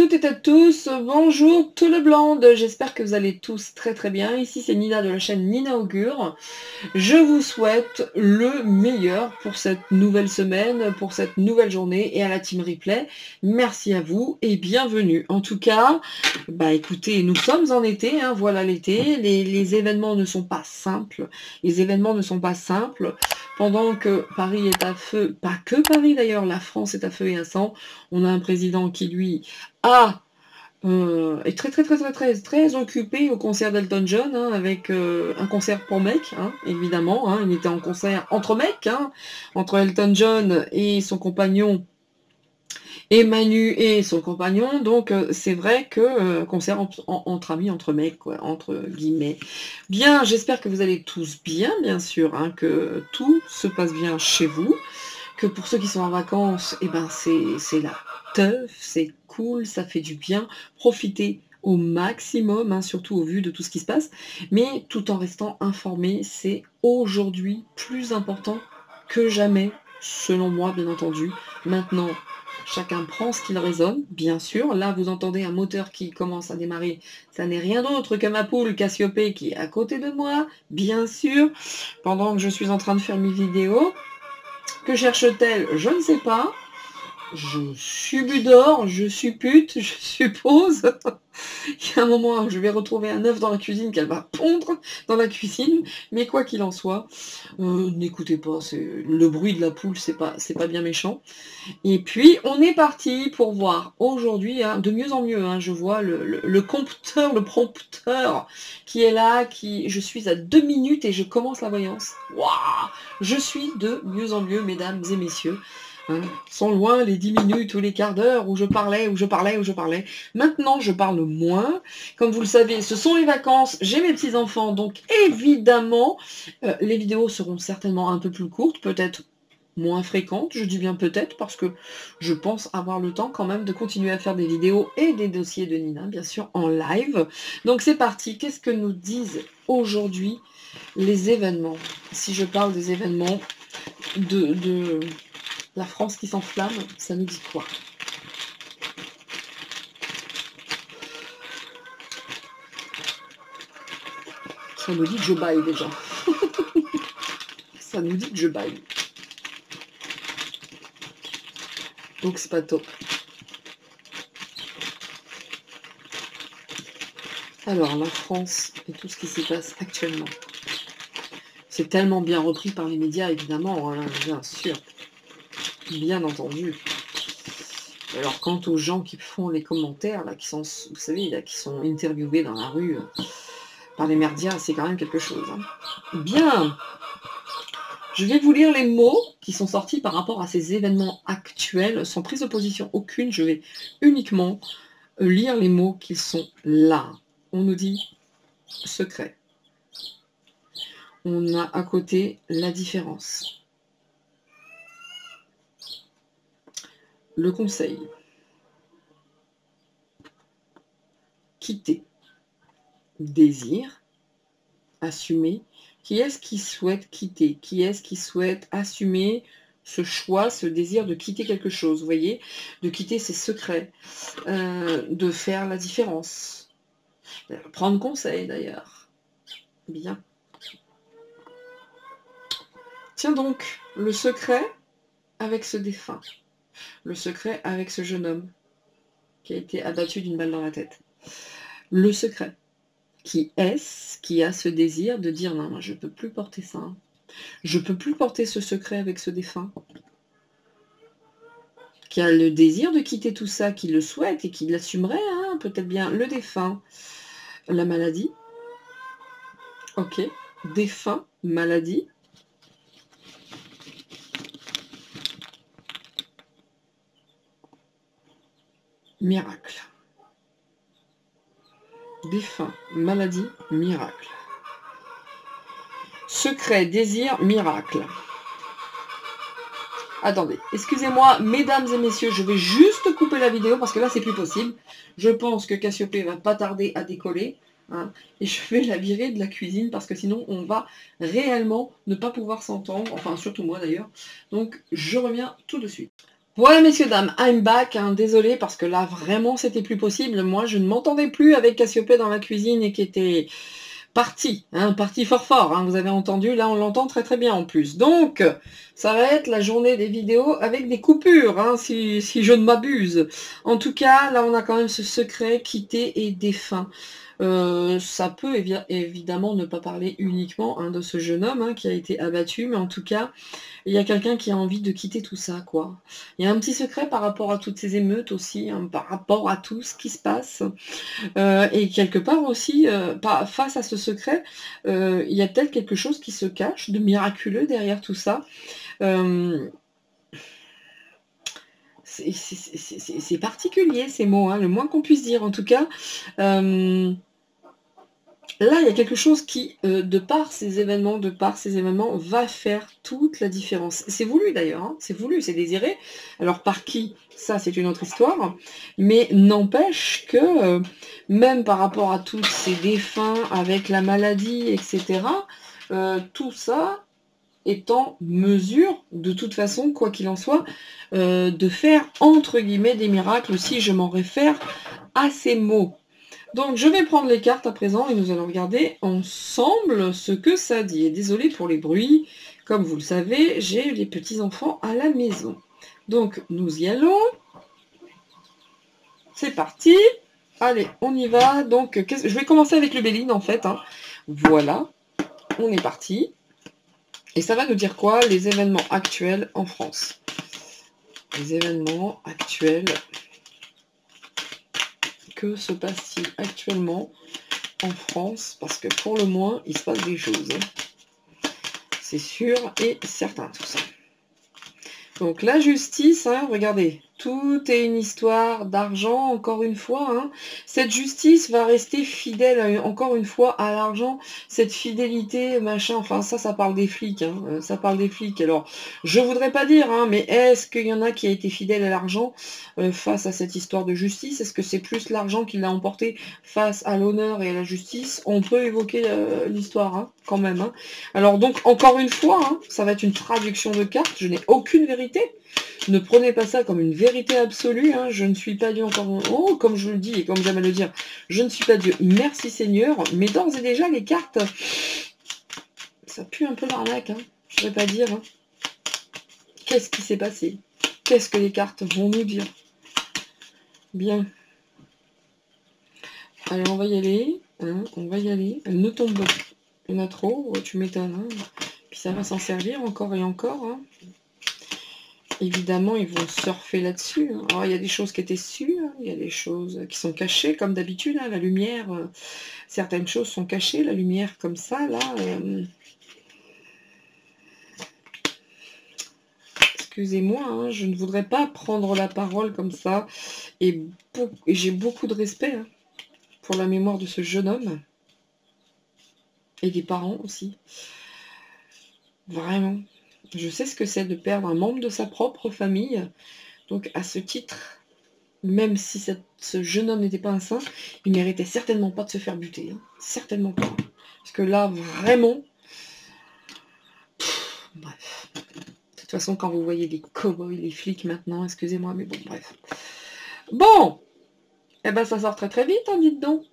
toutes et à tous, bonjour tout le blanc, j'espère que vous allez tous très très bien. Ici c'est Nina de la chaîne Nina Augure. Je vous souhaite le meilleur pour cette nouvelle semaine, pour cette nouvelle journée et à la team replay. Merci à vous et bienvenue. En tout cas, écoutez, nous sommes en été, hein, voilà l'été, les événements ne sont pas simples. Les événements ne sont pas simples. Pendant que Paris est à feu, pas que Paris d'ailleurs, la France est à feu et à sang, on a un président qui lui est très occupé au concert d'Elton John, hein, avec un concert pour mecs, hein, évidemment, hein, il était en concert entre mecs, hein, entre Elton John et son compagnon, et Manu et son compagnon, donc c'est vrai que concert entre amis, entre mecs, quoi, entre guillemets. Bien, j'espère que vous allez tous bien, bien sûr, hein, que tout se passe bien chez vous, que pour ceux qui sont en vacances, c'est la teuf, c'est cool, ça fait du bien, profitez au maximum, hein, surtout au vu de tout ce qui se passe, mais tout en restant informé, c'est aujourd'hui plus important que jamais, selon moi bien entendu. Maintenant, chacun prend ce qu'il résonne, bien sûr. Là, vous entendez un moteur qui commence à démarrer. Ça n'est rien d'autre que ma poule Cassiopée qui est à côté de moi, bien sûr, pendant que je suis en train de faire mes vidéos. Que cherche-t-elle? Je ne sais pas. Je subdore, je suppute, je suppose. Il y a un moment où je vais retrouver un œuf dans la cuisine qu'elle va pondre dans la cuisine, mais quoi qu'il en soit, n'écoutez pas, le bruit de la poule, c'est pas bien méchant. Et puis on est parti pour voir aujourd'hui, hein, de mieux en mieux, hein, je vois le compteur, le prompteur qui est là, je suis à 2 minutes et je commence la voyance. Waouh, je suis de mieux en mieux, mesdames et messieurs. Hein, sont loin les 10 minutes ou les quarts d'heure où je parlais. Maintenant, je parle moins. Comme vous le savez, ce sont les vacances, j'ai mes petits-enfants, donc évidemment, les vidéos seront certainement un peu plus courtes, peut-être moins fréquentes, je dis bien peut-être, parce que je pense avoir le temps quand même de continuer à faire des vidéos et des dossiers de Nina, bien sûr, en live. Donc c'est parti, qu'est-ce que nous disent aujourd'hui les événements? Si je parle des événements de la France qui s'enflamme, ça nous dit quoi? Ça nous dit que je baille déjà. Ça nous dit que je baille. Donc c'est pas top. Alors la France et tout ce qui s'y passe actuellement. C'est tellement bien repris par les médias, évidemment, hein, bien sûr. Bien entendu. Alors quant aux gens qui font les commentaires, là, qui sont, vous savez, là, qui sont interviewés dans la rue par les médias, c'est quand même quelque chose. Hein. Bien. Je vais vous lire les mots qui sont sortis par rapport à ces événements actuels, sans prise de position aucune. Je vais uniquement lire les mots qui sont là. On nous dit secret. On a à côté la différence. Le conseil. Quitter. Désir. Assumer. Qui est-ce qui souhaite quitter? Qui est-ce qui souhaite assumer ce choix, ce désir de quitter quelque chose, vous voyez? De quitter ses secrets, de faire la différence. Prendre conseil d'ailleurs. Bien. Tiens donc, le secret avec ce défunt. Le secret avec ce jeune homme qui a été abattu d'une balle dans la tête. Le secret. Qui est-ce qui a ce désir de dire non, moi je ne peux plus porter ça. Hein. Je ne peux plus porter ce secret avec ce défunt. Qui a le désir de quitter tout ça, qui le souhaite et qui l'assumerait, hein, peut-être bien le défunt. La maladie. Ok. Défunt, maladie. Miracle. Défunt, maladie, miracle. Secret, désir, miracle. Attendez, excusez-moi, mesdames et messieurs, je vais juste couper la vidéo parce que là, c'est plus possible. Je pense que Cassiopée va pas tarder à décoller. Hein, et je vais la virer de la cuisine parce que sinon, on va réellement ne pas pouvoir s'entendre. Enfin, surtout moi d'ailleurs. Donc, je reviens tout de suite. Voilà, messieurs, dames, I'm back, hein, désolé, parce que là, vraiment, c'était plus possible. Moi, je ne m'entendais plus avec Cassiopée dans la cuisine et qui était parti, hein, parti fort fort, hein, vous avez entendu, là, on l'entend très très bien en plus. Donc, ça va être la journée des vidéos avec des coupures, hein, si je ne m'abuse. En tout cas, là, on a quand même ce secret quitté et défunt. Ça peut évidemment ne pas parler uniquement, hein, de ce jeune homme, hein, qui a été abattu, mais en tout cas, il y a quelqu'un qui a envie de quitter tout ça, quoi. Il y a un petit secret par rapport à toutes ces émeutes aussi, hein, par rapport à tout ce qui se passe. Et quelque part aussi, face à ce secret, il y a peut-être quelque chose qui se cache de miraculeux derrière tout ça. C'est particulier ces mots, hein, le moins qu'on puisse dire. En tout cas, là, il y a quelque chose qui, de par ces événements, va faire toute la différence. C'est voulu d'ailleurs, hein, c'est voulu, c'est désiré. Alors par qui? Ça, c'est une autre histoire. Mais n'empêche que, même par rapport à tous ces défunts avec la maladie, etc., tout ça est en mesure, de toute façon, quoi qu'il en soit, de faire, entre guillemets, des miracles, si je m'en réfère à ces mots. Donc je vais prendre les cartes à présent et nous allons regarder ensemble ce que ça dit. Et désolé pour les bruits, comme vous le savez, j'ai les petits-enfants à la maison. Donc nous y allons. C'est parti. Allez, on y va. Donc je vais commencer avec le Béline en fait, hein. Voilà, on est parti. Et ça va nous dire quoi? Les événements actuels en France. Les événements actuels. Que se passe-t-il actuellement en France? Parce que pour le moins, il se passe des choses. C'est sûr et certain tout ça. Donc la justice, hein, regardez, tout est une histoire d'argent, encore une fois. Hein. Cette justice va rester fidèle, encore une fois, à l'argent. Cette fidélité, machin, enfin ça parle des flics. Hein, ça parle des flics. Alors, je voudrais pas dire, hein, mais est-ce qu'il y en a qui a été fidèle à l'argent face à cette histoire de justice? Est-ce que c'est plus l'argent qui l'a emporté face à l'honneur et à la justice? On peut évoquer l'histoire, hein, quand même. Hein. Alors donc, encore une fois, hein, ça va être une traduction de cartes. Je n'ai aucune vérité. Ne prenez pas ça comme une vérité absolue, hein. Je ne suis pas Dieu encore. Oh, comme je le dis et comme j'aime à le dire, je ne suis pas Dieu. Merci Seigneur. Mais d'ores et déjà, les cartes, ça pue un peu l'arnaque, hein. Je ne vais pas dire. Hein. Qu'est-ce qui s'est passé? Qu'est-ce que les cartes vont nous dire? Bien. Allez, on va y aller. Hein, on va y aller. Elle ne tombe pas. Il y en a trop. Ouais, tu m'étonnes. Hein. Puis ça va s'en servir encore et encore. Hein. Évidemment, ils vont surfer là-dessus. Hein. Alors, il y a des choses qui étaient sûres, hein. Il y a des choses qui sont cachées, comme d'habitude. Hein, la lumière, certaines choses sont cachées. La lumière, comme ça, là... Excusez-moi, hein, je ne voudrais pas prendre la parole comme ça. Et j'ai beaucoup de respect, hein, pour la mémoire de ce jeune homme. Et des parents aussi. Vraiment. Je sais ce que c'est de perdre un membre de sa propre famille. Donc, à ce titre... Même si ce jeune homme n'était pas un saint, il méritait certainement pas de se faire buter. Hein. Certainement pas. Parce que là, vraiment... bref. De toute façon, quand vous voyez les cow-boys, les flics maintenant, excusez-moi, mais bon, bref. Bon. Eh ben, ça sort très très vite, hein, dites donc.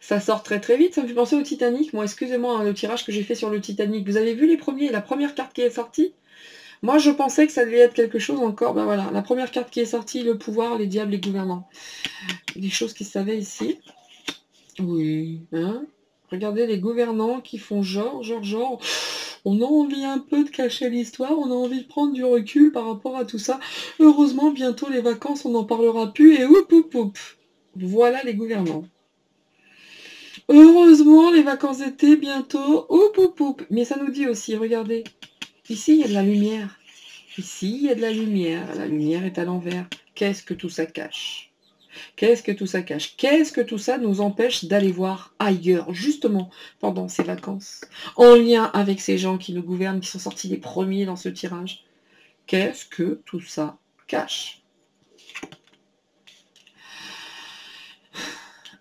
Ça sort très très vite. Ça me fait penser au Titanic. Moi, excusez-moi, hein, le tirage que j'ai fait sur le Titanic. Vous avez vu les premiers, la première carte qui est sortie? Moi, je pensais que ça devait être quelque chose encore. Ben voilà, la première carte qui est sortie, le pouvoir, les diables, les gouvernants. Des choses qui se savaient ici. Oui, hein. Regardez les gouvernants qui font genre. On a envie un peu de cacher l'histoire, on a envie de prendre du recul par rapport à tout ça. Heureusement, bientôt les vacances, on n'en parlera plus et oup. Voilà les gouvernants. Heureusement, les vacances d'été, bientôt, oup. Mais ça nous dit aussi, regardez, ici, il y a de la lumière. Ici, il y a de la lumière. La lumière est à l'envers. Qu'est-ce que tout ça cache? Qu'est-ce que tout ça cache? Qu'est-ce que tout ça nous empêche d'aller voir ailleurs, justement, pendant ces vacances, en lien avec ces gens qui nous gouvernent, qui sont sortis les premiers dans ce tirage? Qu'est-ce que tout ça cache?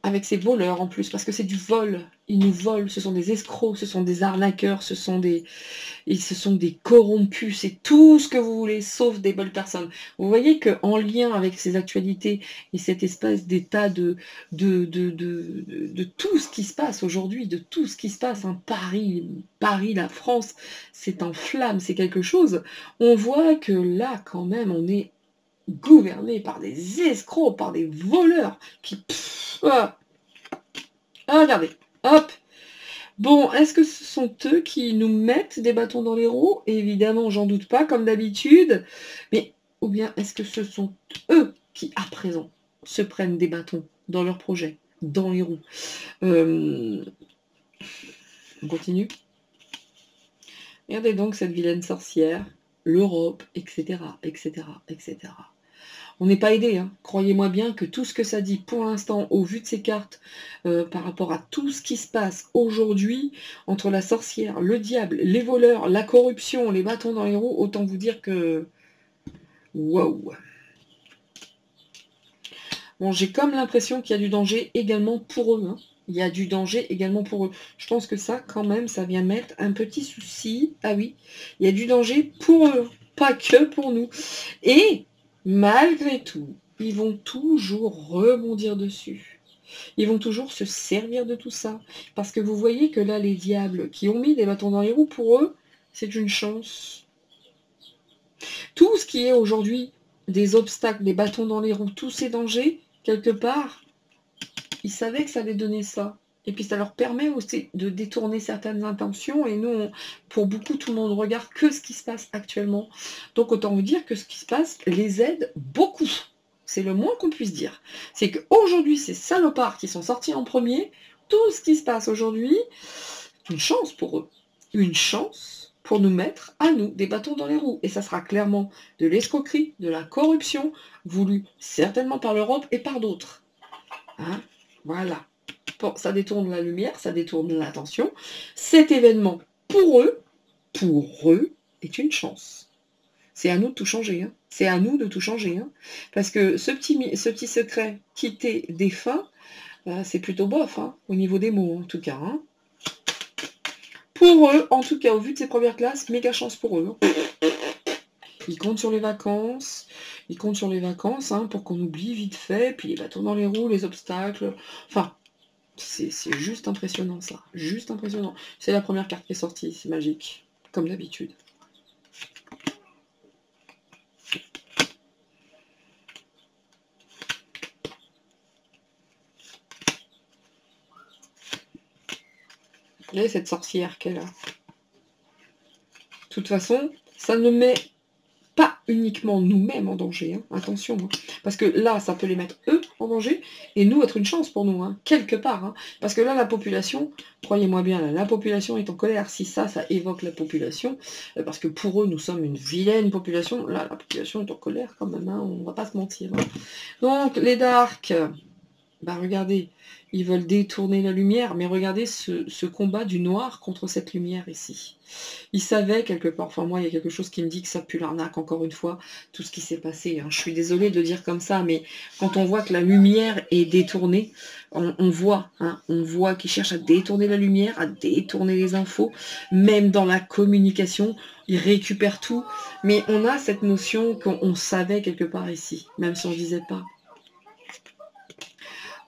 Avec ces voleurs en plus, parce que c'est du vol. Ils nous volent, ce sont des escrocs, ce sont des arnaqueurs, ce sont des Et ce sont des corrompus, c'est tout ce que vous voulez, sauf des bonnes personnes. Vous voyez qu'en lien avec ces actualités et cette espèce d'état de tout ce qui se passe aujourd'hui, de tout ce qui se passe, hein, Paris, la France, c'est en flammes, c'est quelque chose. On voit que là, quand même, on est gouverné par des escrocs, par des voleurs qui... regardez, hop. Bon, est-ce que ce sont eux qui nous mettent des bâtons dans les roues? Évidemment, j'en doute pas, comme d'habitude. Mais, ou bien, est-ce que ce sont eux qui, à présent, se prennent des bâtons dans leurs projets, dans les roues? On continue. Regardez donc cette vilaine sorcière, l'Europe, etc., etc., etc. On n'est pas aidé, hein. Croyez-moi bien que tout ce que ça dit pour l'instant, au vu de ces cartes, par rapport à tout ce qui se passe aujourd'hui, entre la sorcière, le diable, les voleurs, la corruption, les bâtons dans les roues, autant vous dire que... Wow. Bon, j'ai comme l'impression qu'il y a du danger également pour eux, hein. Il y a du danger également pour eux. Je pense que ça, quand même, ça vient mettre un petit souci. Ah oui, il y a du danger pour eux, pas que pour nous. Et... malgré tout, ils vont toujours rebondir dessus. Ils vont toujours se servir de tout ça. Parce que vous voyez que là, les diables qui ont mis des bâtons dans les roues, pour eux, c'est une chance. Tout ce qui est aujourd'hui des obstacles, des bâtons dans les roues, tous ces dangers, quelque part, ils savaient que ça allait donner ça. Et puis ça leur permet aussi de détourner certaines intentions. Et nous, pour beaucoup, tout le monde regarde que ce qui se passe actuellement. Donc autant vous dire que ce qui se passe les aide beaucoup. C'est le moins qu'on puisse dire. C'est qu'aujourd'hui, ces salopards qui sont sortis en premier, tout ce qui se passe aujourd'hui, une chance pour eux. Une chance pour nous mettre, à nous, des bâtons dans les roues. Et ça sera clairement de l'escroquerie, de la corruption, voulue certainement par l'Europe et par d'autres. Hein, voilà. Bon, ça détourne la lumière, ça détourne l'attention. Cet événement, pour eux, est une chance. C'est à nous de tout changer. Hein. C'est à nous de tout changer. Hein. Parce que ce petit secret, quitter des fins, c'est plutôt bof, hein, au niveau des mots, en tout cas. Hein. Pour eux, en tout cas, au vu de ces premières classes, méga chance pour eux. Hein. Ils comptent sur les vacances. Ils comptent sur les vacances, hein, pour qu'on oublie vite fait. Puis les bâtons dans les roues, les obstacles. Enfin... c'est juste impressionnant, ça. Juste impressionnant. C'est la première carte qui est sortie, c'est magique. Comme d'habitude. Regardez cette sorcière qu'elle a. De toute façon, ça ne met pas uniquement nous-mêmes en danger. Hein. Attention. Hein. Parce que là, ça peut les mettre eux en danger. Et nous, être une chance pour nous. Hein. Quelque part. Hein. Parce que là, la population, croyez-moi bien, là, la population est en colère. Si ça évoque la population. Parce que pour eux, nous sommes une vilaine population. Là, la population est en colère quand même. Hein. On va pas se mentir. Hein. Donc, les darks... bah regardez, ils veulent détourner la lumière, mais regardez ce combat du noir contre cette lumière ici. Ils savaient quelque part, enfin moi il y a quelque chose qui me dit que ça pue l'arnaque encore une fois, tout ce qui s'est passé. Hein. Je suis désolée de le dire comme ça, mais quand on voit que la lumière est détournée, on voit qu'ils cherchent à détourner la lumière, à détourner les infos, même dans la communication, ils récupèrent tout. Mais on a cette notion qu'on savait quelque part ici, même si on ne disait pas.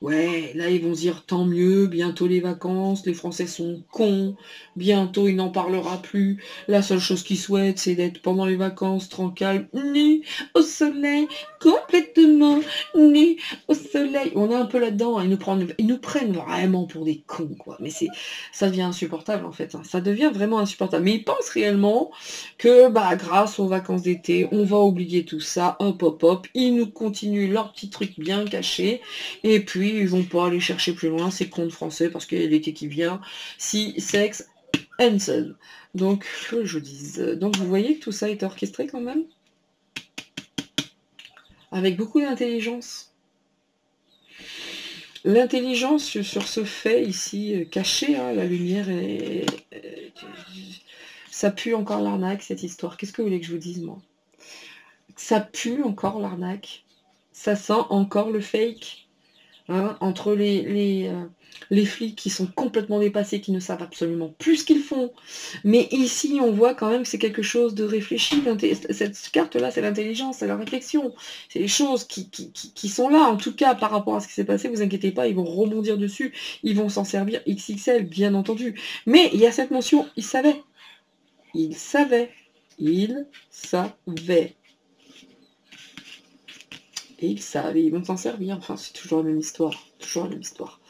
Ouais, là ils vont se dire tant mieux, bientôt les vacances, les Français sont cons, bientôt il n'en parlera plus. La seule chose qu'ils souhaitent, c'est d'être pendant les vacances tranquille, nus au soleil, complètement nus au soleil. On est un peu là-dedans, ils nous prennent vraiment pour des cons, quoi. Mais ça devient insupportable en fait, hein. Ça devient vraiment insupportable. Mais ils pensent réellement que grâce aux vacances d'été, on va oublier tout ça, hop hop hop, ils nous continuent leur petit truc bien caché, et puis ils vont pas aller chercher plus loin, ces cons de français, parce qu'il y a l'été qui vient, si, sexe, and son. Donc, que je dise. Donc vous voyez que tout ça est orchestré quand même, avec beaucoup d'intelligence. L'intelligence sur ce fait ici, caché, hein, la lumière, ça pue encore l'arnaque, cette histoire. Qu'est-ce que vous voulez que je vous dise, moi? Ça pue encore l'arnaque. Ça sent encore le fake. hein, entre les flics qui sont complètement dépassés, qui ne savent absolument plus ce qu'ils font. Mais ici, on voit quand même que c'est quelque chose de réfléchi. Cette carte-là, c'est l'intelligence, c'est la réflexion. C'est les choses qui sont là. En tout cas, par rapport à ce qui s'est passé, vous inquiétez pas, ils vont rebondir dessus. Ils vont s'en servir XXL, bien entendu. Mais il y a cette notion, ils savaient. Ils savaient. Ils savaient. Et ils savent, et ils vont s'en servir. Enfin, c'est toujours la même histoire. Toujours la même histoire.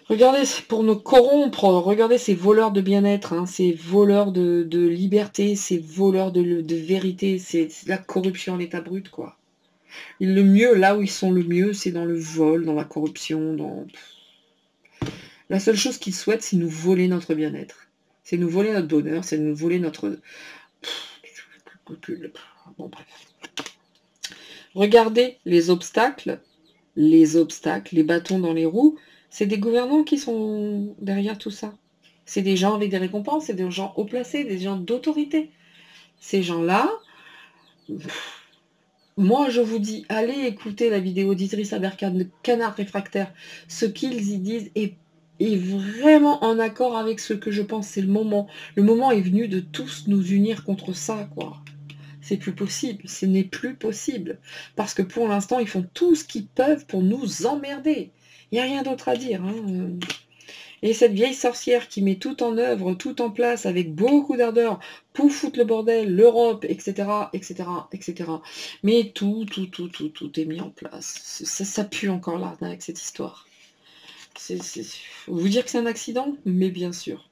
Regardez, pour nous corrompre, regardez ces voleurs de bien-être, hein, ces voleurs de liberté, ces voleurs de vérité, c'est la corruption en état brut, quoi. Et le mieux, là où ils sont le mieux, c'est dans le vol, dans la corruption, dans... La seule chose qu'ils souhaitent, c'est nous voler notre bien-être. C'est nous voler notre bonheur, c'est nous voler notre... Bon, bref. Regardez les obstacles, les bâtons dans les roues, c'est des gouvernants qui sont derrière tout ça. C'est des gens avec des récompenses, c'est des gens haut placés, des gens d'autorité. Ces gens-là, moi je vous dis, allez écouter la vidéo d'Idriss Aberkane de Canard Réfractaire. Ce qu'ils y disent est vraiment en accord avec ce que je pense. C'est le moment. Le moment est venu de tous nous unir contre ça, quoi. C'est plus possible, ce n'est plus possible. Parce que pour l'instant, ils font tout ce qu'ils peuvent pour nous emmerder. Il n'y a rien d'autre à dire. Hein. Et cette vieille sorcière qui met tout en œuvre, tout en place, avec beaucoup d'ardeur, pour foutre le bordel, l'Europe, etc., etc., etc. Mais tout est mis en place. Ça pue encore l'arnaque, cette histoire. Vous dire que c'est un accident? Mais bien sûr.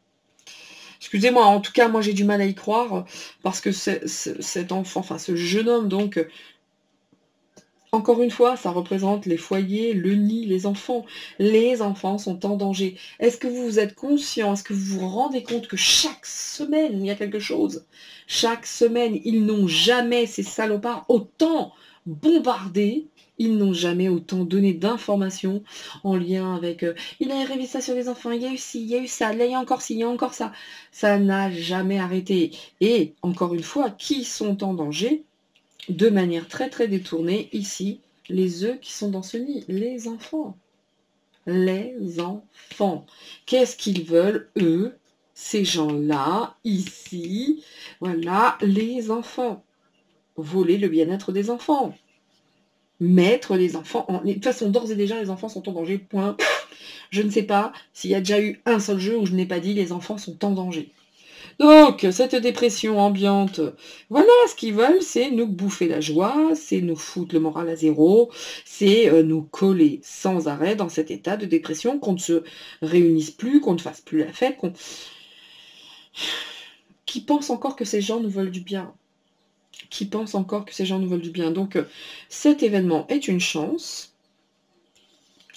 Excusez-moi, en tout cas, moi j'ai du mal à y croire, parce que cet enfant, enfin ce jeune homme, donc, encore une fois, ça représente les foyers, le nid, les enfants. Les enfants sont en danger. Est-ce que vous êtes conscient, est-ce que vous vous rendez compte que chaque semaine, il y a quelque chose? Chaque semaine, ils n'ont jamais, ces salopards, autant bombardé. Ils n'ont jamais autant donné d'informations en lien avec il a rêvé ça sur les enfants, il y a eu ci, il y a eu ça, là il y a encore ci, il y a encore ça. Ça n'a jamais arrêté. Et encore une fois, qui sont en danger? De manière très très détournée, ici, les œufs qui sont dans ce nid, les enfants. Les enfants. Qu'est-ce qu'ils veulent, eux, ces gens-là, ici? Voilà, les enfants. Voler le bien-être des enfants. Mettre les enfants en... De toute façon, d'ores et déjà, les enfants sont en danger, point. Je ne sais pas s'il y a déjà eu un seul jeu où je n'ai pas dit les enfants sont en danger. Donc, cette dépression ambiante, voilà, ce qu'ils veulent, c'est nous bouffer la joie, c'est nous foutre le moral à zéro, c'est nous coller sans arrêt dans cet état de dépression, qu'on ne se réunisse plus, qu'on ne fasse plus la fête, qui pensent encore que ces gens nous veulent du bien. Qui pensent encore que ces gens nous veulent du bien. Donc, cet événement est une chance.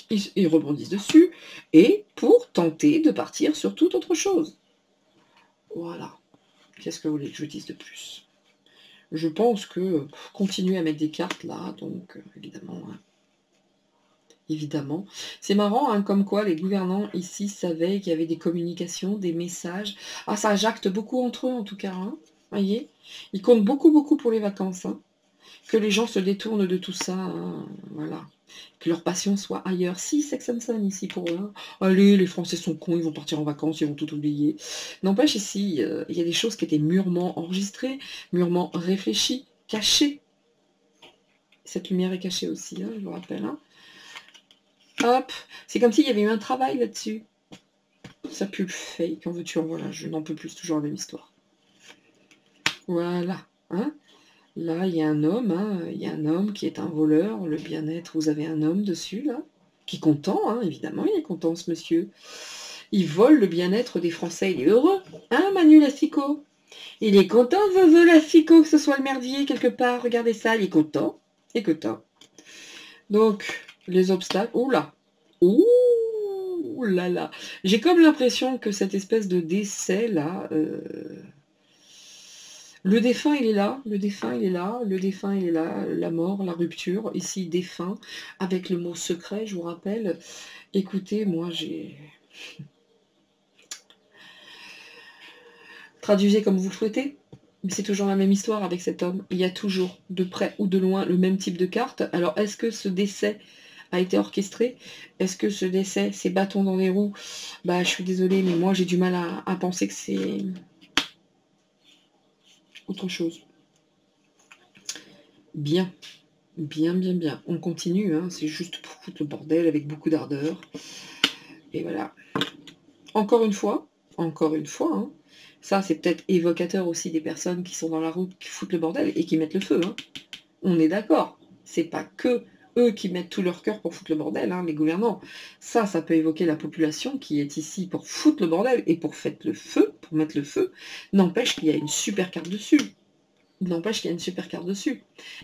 Ils rebondissent dessus, et pour tenter de partir sur toute autre chose. Voilà. Qu'est-ce que vous voulez que je dise de plus? Je pense que continuer à mettre des cartes là, donc évidemment, hein. Évidemment. C'est marrant, hein, comme quoi les gouvernants ici savaient qu'il y avait des communications, des messages. Ah, ça jacte beaucoup entre eux en tout cas, hein. Voyez, ils comptent beaucoup pour les vacances, hein. Que les gens se détournent de tout ça, hein. Voilà. Que leur passion soit ailleurs. Si, Sex and Sun ici pour eux. Hein. Allez, les Français sont cons, ils vont partir en vacances, ils vont tout oublier. N'empêche, ici, il y a des choses qui étaient mûrement enregistrées, mûrement réfléchies, cachées. Cette lumière est cachée aussi, hein, je vous rappelle. Hein. Hop, c'est comme s'il y avait eu un travail là-dessus. Ça pue le fake, en veux-tu, voilà, je n'en peux plus, c'est toujours la même histoire. Voilà, hein. Là, il y a un homme, hein, il y a un homme qui est un voleur, le bien-être, vous avez un homme dessus, là, qui est content, hein, évidemment, il est content, ce monsieur. Il vole le bien-être des Français, il est heureux, hein, Manu Lassico? Il est content, Zozo Lassico, que ce soit le merdier quelque part, regardez ça, il est content, il est content. Donc, les obstacles, oula, ouh là là, j'ai comme l'impression que cette espèce de décès, là... Le défunt, il est là, le défunt, il est là, le défunt, il est là, la mort, la rupture, ici, défunt, avec le mot secret, je vous rappelle. Écoutez, moi, j'ai... Traduisez comme vous le souhaitez, mais c'est toujours la même histoire avec cet homme. Il y a toujours, de près ou de loin, le même type de carte. Alors, est-ce que ce décès a été orchestré? Est-ce que ce décès, ces bâtons dans les roues, bah je suis désolée, mais moi j'ai du mal à penser que c'est autre chose. Bien, bien. On continue, hein. C'est juste pour foutre le bordel avec beaucoup d'ardeur. Et voilà. Encore une fois, hein, ça c'est peut-être évocateur aussi des personnes qui sont dans la route, qui foutent le bordel et qui mettent le feu. Hein. On est d'accord. C'est pas que eux qui mettent tout leur cœur pour foutre le bordel, hein, les gouvernants. Ça peut évoquer la population qui est ici pour foutre le bordel et pour mettre le feu. N'empêche qu'il y a une super carte dessus.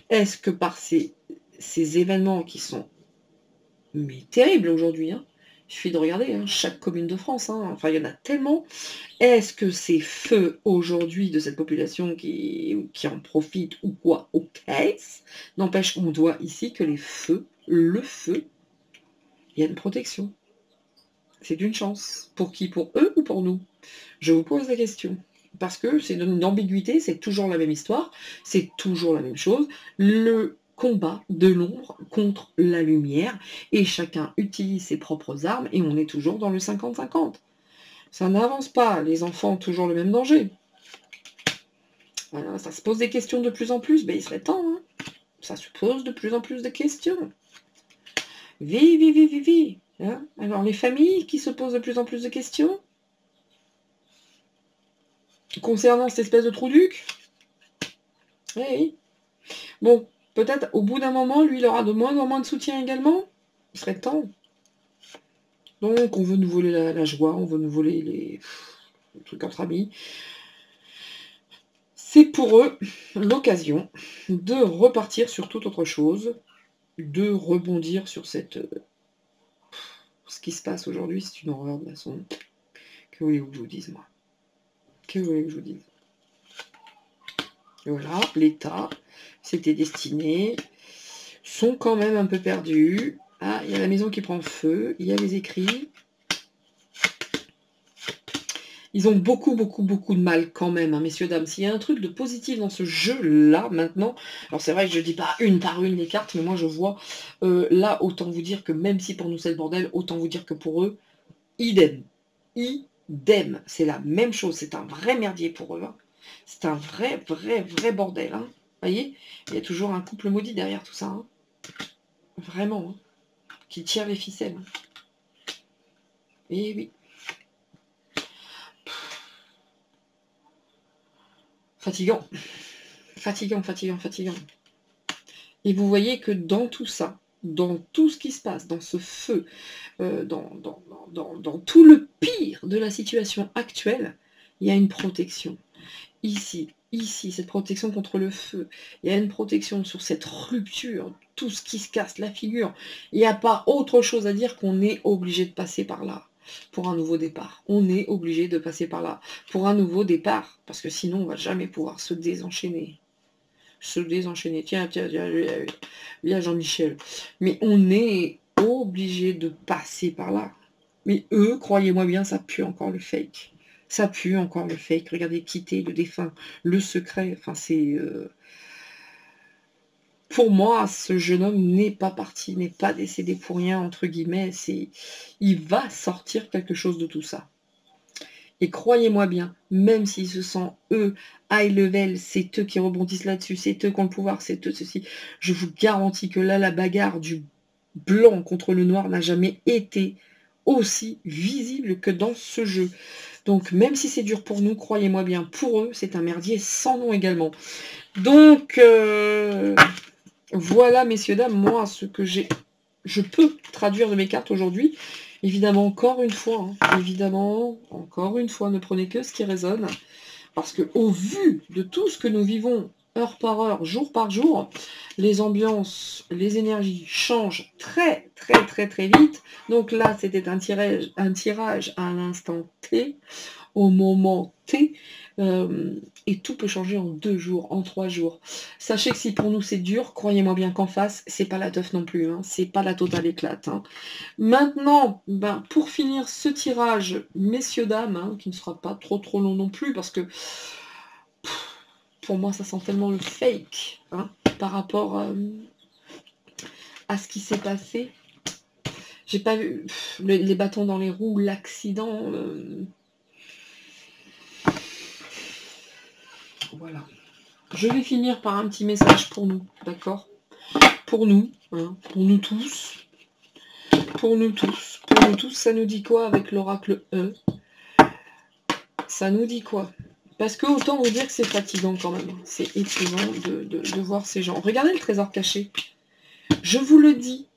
Est-ce que par ces événements qui sont terribles aujourd'hui, hein, il suffit de regarder, hein, chaque commune de France, hein, enfin il y en a tellement, est-ce que ces feux aujourd'hui de cette population qui en profite ou quoi, ok, n'empêche qu'on doit ici que le feu, il y a une protection. C'est une chance. Pour qui? Pour eux ou pour nous? Je vous pose la question. Parce que c'est une ambiguïté, c'est toujours la même histoire, c'est toujours la même chose. Le combat de l'ombre contre la lumière, et chacun utilise ses propres armes, et on est toujours dans le 50-50. Ça n'avance pas, les enfants ont toujours le même danger. Voilà, ça se pose des questions de plus en plus, il serait temps, hein. Ça se pose de plus en plus de questions. Vie. Hein. Alors les familles qui se posent de plus en plus de questions concernant cette espèce de trou-duc. Oui. Bon, peut-être au bout d'un moment, lui, il aura de moins en moins de soutien également. Il serait temps. Donc, on veut nous voler la joie, on veut nous voler les trucs entre amis. C'est pour eux l'occasion de repartir sur toute autre chose, de rebondir sur ce qui se passe aujourd'hui. C'est une horreur de la façon. Que voulez-vous que je vous dise, moi? Que voulez-vous que je vous dise? Voilà, l'État, c'était destiné, sont quand même un peu perdus. Ah, il y a la maison qui prend feu, il y a les écrits. Ils ont beaucoup de mal quand même, hein, messieurs, dames. S'il y a un truc de positif dans ce jeu-là, maintenant, alors c'est vrai que je dis pas une par une les cartes, mais moi je vois, là, autant vous dire que même si pour nous c'est le bordel, autant vous dire que pour eux, idem. C'est la même chose, c'est un vrai merdier pour eux. Hein. C'est un vrai bordel. Hein. Vous voyez, il y a toujours un couple maudit derrière tout ça. Hein. Vraiment. Hein. Qui tire les ficelles. Et oui. Fatigant. Et vous voyez que dans tout ça, dans tout ce qui se passe, dans ce feu, dans tout le pire de la situation actuelle, il y a une protection. Ici, cette protection contre le feu, il y a une protection sur cette rupture, tout ce qui se casse, la figure. Il n'y a pas autre chose à dire qu'on est obligé de passer par là pour un nouveau départ. On est obligé de passer par là pour un nouveau départ, parce que sinon on ne va jamais pouvoir se désenchaîner. Tiens, viens Jean-Michel. Mais on est obligé de passer par là. Mais eux, croyez-moi bien, ça pue encore le fake. Ça pue encore le fake. Regardez, quitter le défunt, le secret. Enfin, c'est... Pour moi, ce jeune homme n'est pas parti, n'est pas décédé pour rien, entre guillemets. Il va sortir quelque chose de tout ça. Et croyez-moi bien, même s'ils se sentent, eux, high level, c'est eux qui rebondissent là-dessus, c'est eux qui ont le pouvoir, c'est eux ceci, je vous garantis que là, la bagarre du blanc contre le noir n'a jamais été aussi visible que dans ce jeu. Donc, même si c'est dur pour nous, croyez-moi bien, pour eux, c'est un merdier sans nom également. Donc, voilà, messieurs, dames, moi, ce que je peux traduire de mes cartes aujourd'hui. Évidemment, encore une fois, ne prenez que ce qui résonne. Parce que au vu de tout ce que nous vivons, heure par heure, jour par jour, les ambiances, les énergies changent très vite. Donc là, c'était un tirage à l'instant T, au moment T, et tout peut changer en 2 jours, en 3 jours. Sachez que si pour nous c'est dur, croyez-moi bien qu'en face, c'est pas la teuf non plus, hein, c'est pas la totale éclate. Hein. Maintenant, pour finir ce tirage, messieurs, dames, hein, qui ne sera pas trop long non plus, parce que pour moi ça sent tellement le fake, hein, par rapport à ce qui s'est passé. J'ai pas vu les bâtons dans les roues, l'accident. Voilà. Je vais finir par un petit message pour nous, d'accord? Pour nous, hein, pour nous tous. Pour nous tous. Pour nous tous, ça nous dit quoi avec l'oracle E? Ça nous dit quoi? Parce que autant vous dire que c'est fatigant quand même. C'est épuisant de voir ces gens. Regardez le trésor caché. Je vous le dis,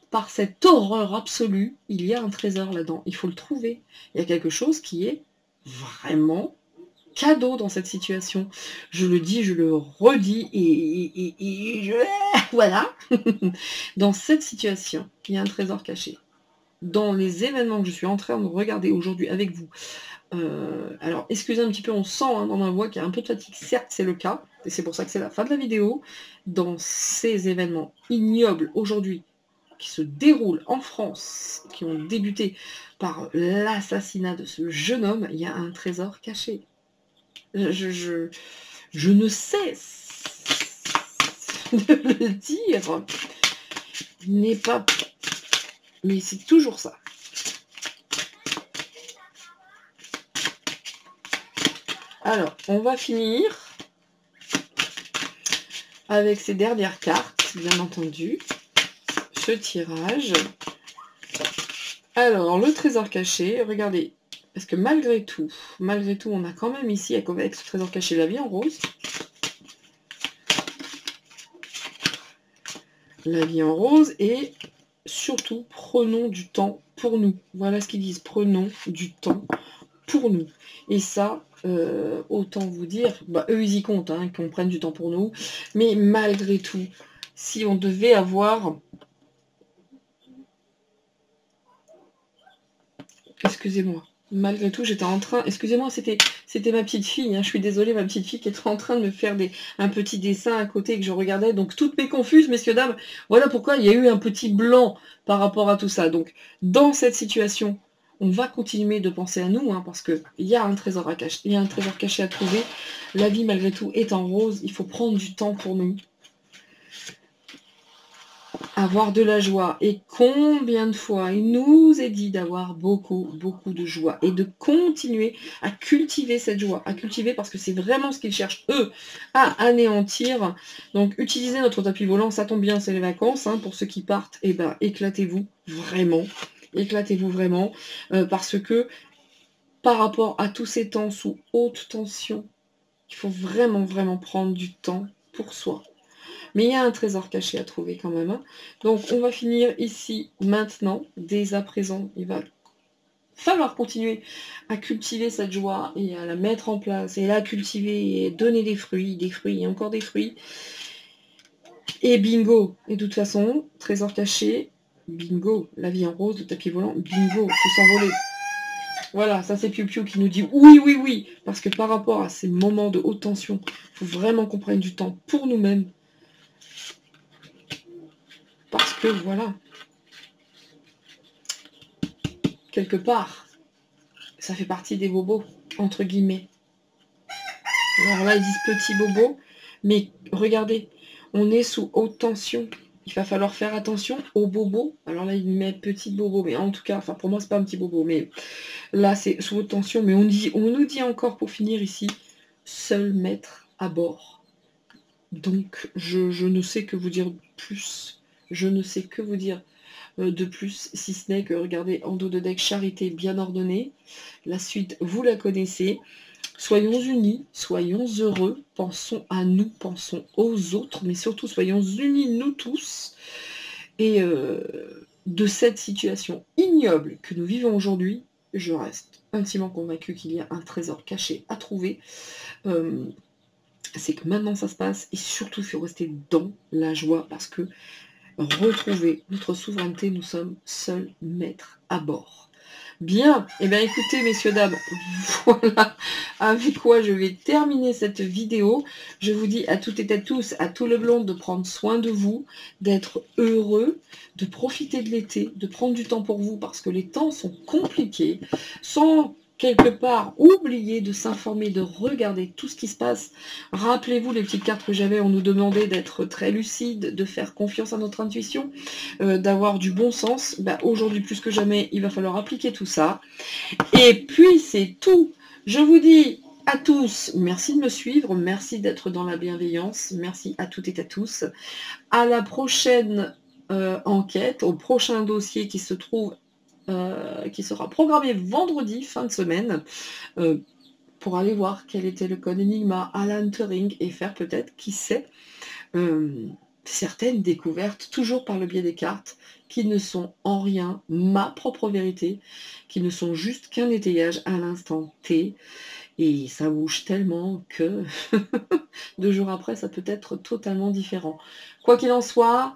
par cette horreur absolue, il y a un trésor là-dedans. Il faut le trouver. Il y a quelque chose qui est vraiment cadeau dans cette situation. Je le dis, je le redis, et je... Voilà. Dans cette situation, il y a un trésor caché. Dans les événements que je suis en train de regarder aujourd'hui avec vous, alors excusez un petit peu, on sent hein, dans ma voix qu'il y a un peu de fatigue, certes c'est le cas, et c'est pour ça que c'est la fin de la vidéo. Dans ces événements ignobles aujourd'hui, qui se déroulent en France, qui ont débuté par l'assassinat de ce jeune homme, il y a un trésor caché. Je ne cesse de le dire, n'est pas... Mais c'est toujours ça. Alors, on va finir avec ces dernières cartes, bien entendu. Ce tirage. Alors, le trésor caché, regardez. Parce que malgré tout, on a quand même ici, avec ce trésor caché, la vie en rose. La vie en rose, et surtout, prenons du temps pour nous. Voilà ce qu'ils disent, prenons du temps pour nous. Et ça, autant vous dire, bah, eux ils y comptent, hein, qu'on prenne du temps pour nous, mais malgré tout, si on devait avoir... Excusez-moi. Malgré tout, j'étais en train... Excusez-moi, c'était ma petite fille. Hein, je suis désolée, ma petite fille qui était en train de me faire un petit dessin à côté que je regardais. Donc, toutes mes confuses, messieurs, dames. Voilà pourquoi il y a eu un petit blanc par rapport à tout ça. Donc, dans cette situation, on va continuer de penser à nous, hein, parce qu'il y a un trésor à cacher. Il y a un trésor caché à trouver. La vie, malgré tout, est en rose. Il faut prendre du temps pour nous. Avoir de la joie. Et combien de fois il nous est dit d'avoir beaucoup de joie et de continuer à cultiver cette joie, à cultiver, parce que c'est vraiment ce qu'ils cherchent eux à anéantir. Donc utilisez notre tapis volant, ça tombe bien, c'est les vacances, hein, pour ceux qui partent, et ben éclatez-vous vraiment, parce que par rapport à tous ces temps sous haute tension, il faut vraiment prendre du temps pour soi. Mais il y a un trésor caché à trouver quand même. Hein. Donc on va finir ici maintenant. Dès à présent, il va falloir continuer à cultiver cette joie et à la mettre en place et la cultiver et donner des fruits et encore des fruits. Et bingo. Et de toute façon, trésor caché, bingo. La vie en rose, le tapis volant, bingo. Faut s'envoler. Voilà, ça c'est Piu Piu qui nous dit oui. Parce que par rapport à ces moments de haute tension, il faut vraiment qu'on prenne du temps pour nous-mêmes. Parce que voilà, quelque part, ça fait partie des bobos, entre guillemets. Alors là, ils disent petits bobos, mais regardez, on est sous haute tension. Il va falloir faire attention aux bobos. Alors là, il met petit bobo, mais en tout cas, enfin pour moi, c'est pas un petit bobo, mais là, c'est sous haute tension. Mais on nous dit encore, pour finir ici, seul maître à bord. Donc, je ne sais que vous dire plus. Je ne sais que vous dire de plus, si ce n'est que, regardez, en dos de deck, charité bien ordonnée. La suite, vous la connaissez. Soyons unis, soyons heureux, pensons à nous, pensons aux autres, mais surtout soyons unis, nous tous. Et de cette situation ignoble que nous vivons aujourd'hui, je reste intimement convaincue qu'il y a un trésor caché à trouver. C'est que maintenant ça se passe, et surtout il faut rester dans la joie, parce que retrouver notre souveraineté, nous sommes seuls maîtres à bord. Bien, et bien écoutez messieurs, dames, voilà avec quoi je vais terminer cette vidéo. Je vous dis à toutes et à tous, à tout le blond, de prendre soin de vous, d'être heureux, de profiter de l'été, de prendre du temps pour vous, parce que les temps sont compliqués, sans quelque part oublié de s'informer, de regarder tout ce qui se passe. Rappelez-vous les petites cartes que j'avais, on nous demandait d'être très lucide, de faire confiance à notre intuition, d'avoir du bon sens. Bah, aujourd'hui plus que jamais, il va falloir appliquer tout ça. Et puis c'est tout. Je vous dis à tous, merci de me suivre, merci d'être dans la bienveillance, merci à toutes et à tous. À la prochaine enquête, au prochain dossier qui se trouve, qui sera programmé vendredi, fin de semaine, pour aller voir quel était le code Enigma, Alan Turing, et faire peut-être, qui sait, certaines découvertes, toujours par le biais des cartes, qui ne sont en rien ma propre vérité, qui ne sont juste qu'un étayage à l'instant T, et ça bouge tellement que 2 jours après, ça peut être totalement différent. Quoi qu'il en soit,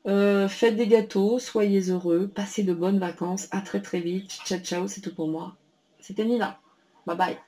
faites des gâteaux, soyez heureux, passez de bonnes vacances, à très très vite, ciao ciao, c'est tout pour moi. C'était Nina, bye bye.